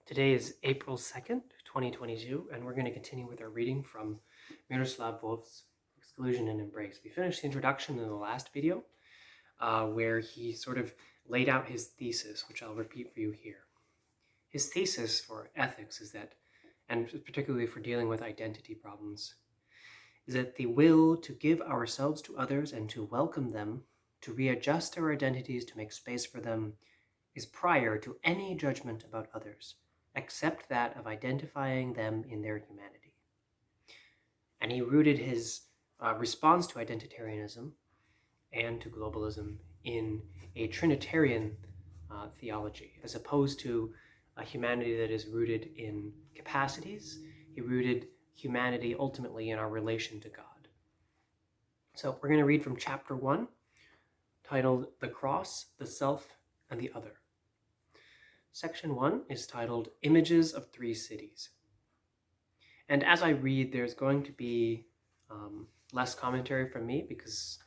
Today is April 2nd, 2022, and we're going to continue with our reading from Mirsolav Volf's Exclusion and Embrace. We finished the introduction in the last video, where he sort of laid out his thesis, which I'll repeat for you here. His thesis for ethics is that, and particularly for dealing with identity problems, is that the will to give ourselves to others and to welcome them, to readjust our identities, to make space for them, is prior to any judgment about others, except that of identifying them in their humanity. And he rooted his response to identitarianism and to globalism in a Trinitarian theology, as opposed to a humanity that is rooted in capacities. He rooted humanity ultimately in our relation to God. So we're going to read from chapter 1, titled The Cross, the Self, and the Other. Section 1 is titled Images of Three Cities. And as I read, there's going to be less commentary from me because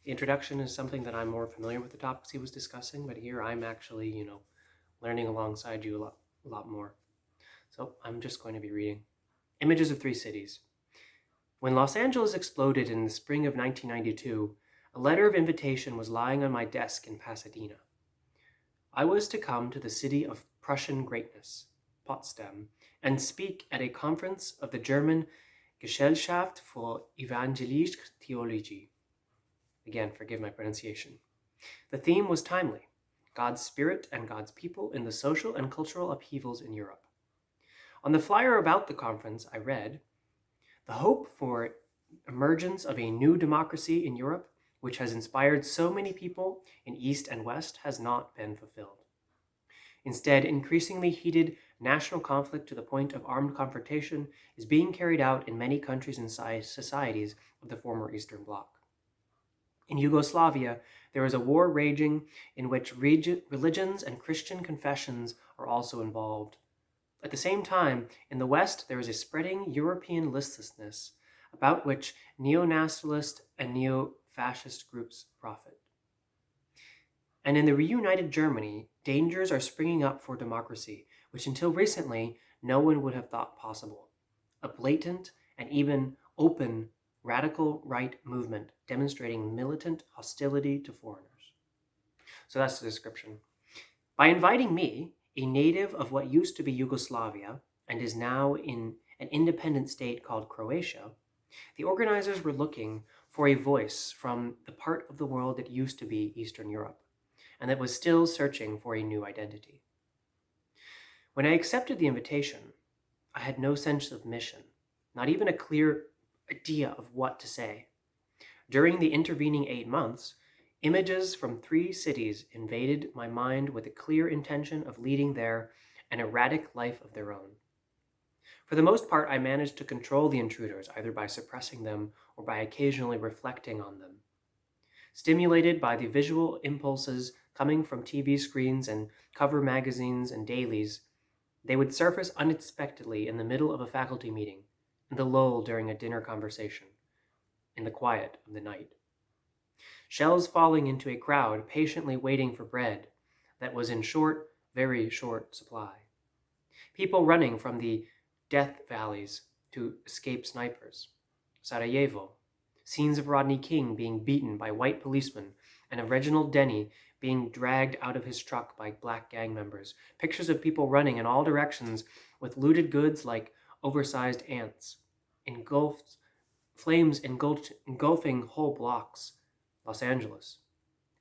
the introduction is something that I'm more familiar with the topics he was discussing, but here I'm actually, learning alongside you a lot more. So I'm just going to be reading. Images of Three Cities. When Los Angeles exploded in the spring of 1992, a letter of invitation was lying on my desk in Pasadena. I was to come to the city of Prussian greatness, Potsdam, and speak at a conference of the German Gesellschaft für Evangelische Theologie. Again, forgive my pronunciation. The theme was timely: God's Spirit and God's people in the social and cultural upheavals in Europe. On the flyer about the conference, I read, "The hope for emergence of a new democracy in Europe, which has inspired so many people in East and West, has not been fulfilled. Instead, increasingly heated national conflict to the point of armed confrontation is being carried out in many countries and societies of the former Eastern Bloc. In Yugoslavia, there is a war raging in which religions and Christian confessions are also involved. At the same time, in the West, there is a spreading European listlessness about which neo-nationalist and neo-fascist groups profit. And in the reunited Germany, dangers are springing up for democracy, which until recently no one would have thought possible. A blatant and even open radical right movement demonstrating militant hostility to foreigners." So that's the description. By inviting me, a native of what used to be Yugoslavia and is now in an independent state called Croatia, the organizers were looking for a voice from the part of the world that used to be Eastern Europe, and that was still searching for a new identity. When I accepted the invitation, I had no sense of mission, not even a clear idea of what to say. During the intervening 8 months, images from 3 cities invaded my mind with a clear intention of leading there an erratic life of their own. For the most part, I managed to control the intruders, either by suppressing them or by occasionally reflecting on them. Stimulated by the visual impulses coming from TV screens and cover magazines and dailies, they would surface unexpectedly in the middle of a faculty meeting, in the lull during a dinner conversation, in the quiet of the night. Shells falling into a crowd patiently waiting for bread that was in short, very short supply. People running from the death valleys to escape snipers. Sarajevo. Scenes of Rodney King being beaten by white policemen and of Reginald Denny being dragged out of his truck by black gang members. Pictures of people running in all directions with looted goods like oversized ants. Flames engulfing whole blocks. Los Angeles.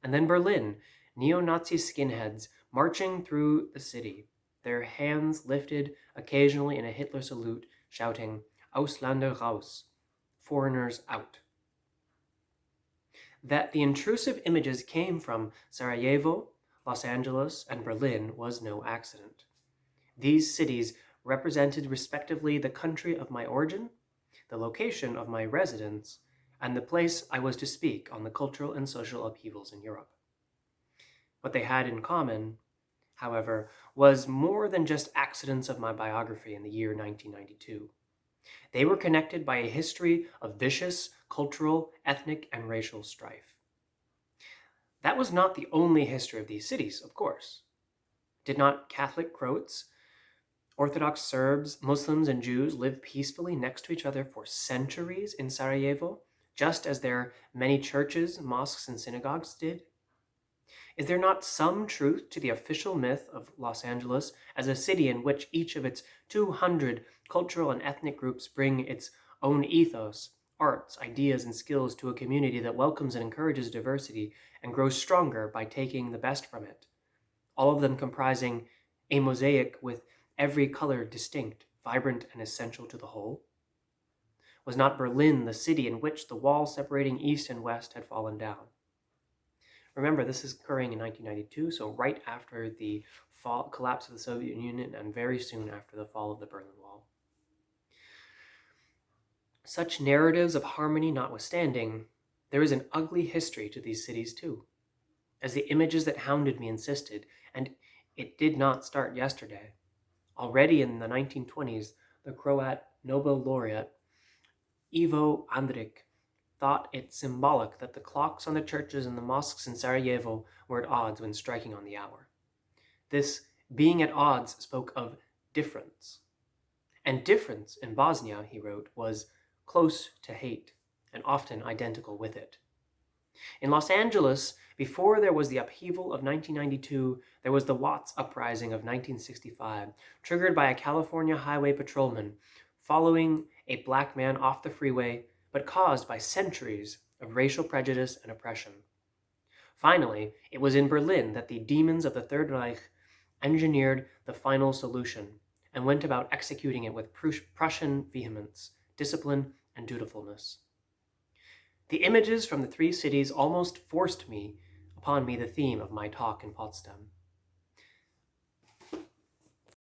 And then Berlin. Neo-Nazi skinheads marching through the city, their hands lifted occasionally in a Hitler salute, shouting, "Ausländer raus," foreigners out. That the intrusive images came from Sarajevo, Los Angeles, and Berlin was no accident. These cities represented respectively the country of my origin, the location of my residence, and the place I was to speak on the cultural and social upheavals in Europe. What they had in common, however, was more than just accidents of my biography in the year 1992. They were connected by a history of vicious cultural, ethnic, and racial strife. That was not the only history of these cities, of course. Did not Catholic Croats Orthodox Serbs, Muslims, and Jews live peacefully next to each other for centuries in Sarajevo, just as their many churches, mosques, and synagogues did? Is there not some truth to the official myth of Los Angeles as a city in which each of its 200 cultural and ethnic groups bring its own ethos, arts, ideas, and skills to a community that welcomes and encourages diversity and grows stronger by taking the best from it, all of them comprising a mosaic with every color distinct, vibrant, and essential to the whole? Was not Berlin the city in which the wall separating East and West had fallen down? Remember, this is occurring in 1992, so right after the collapse of the Soviet Union and very soon after the fall of the Berlin Wall. Such narratives of harmony notwithstanding, there is an ugly history to these cities too. As the images that hounded me insisted, and it did not start yesterday. Already in the 1920s, the Croat Nobel laureate Ivo Andrić thought it symbolic that the clocks on the churches and the mosques in Sarajevo were at odds when striking on the hour. This being at odds spoke of difference. And difference in Bosnia, he wrote, was close to hate and often identical with it. In Los Angeles, before there was the upheaval of 1992, there was the Watts Uprising of 1965, triggered by a California highway patrolman following a black man off the freeway, but caused by centuries of racial prejudice and oppression. Finally, it was in Berlin that the demons of the Third Reich engineered the final solution and went about executing it with Prussian vehemence, discipline, and dutifulness. The images from the three cities almost forced upon me the theme of my talk in Potsdam.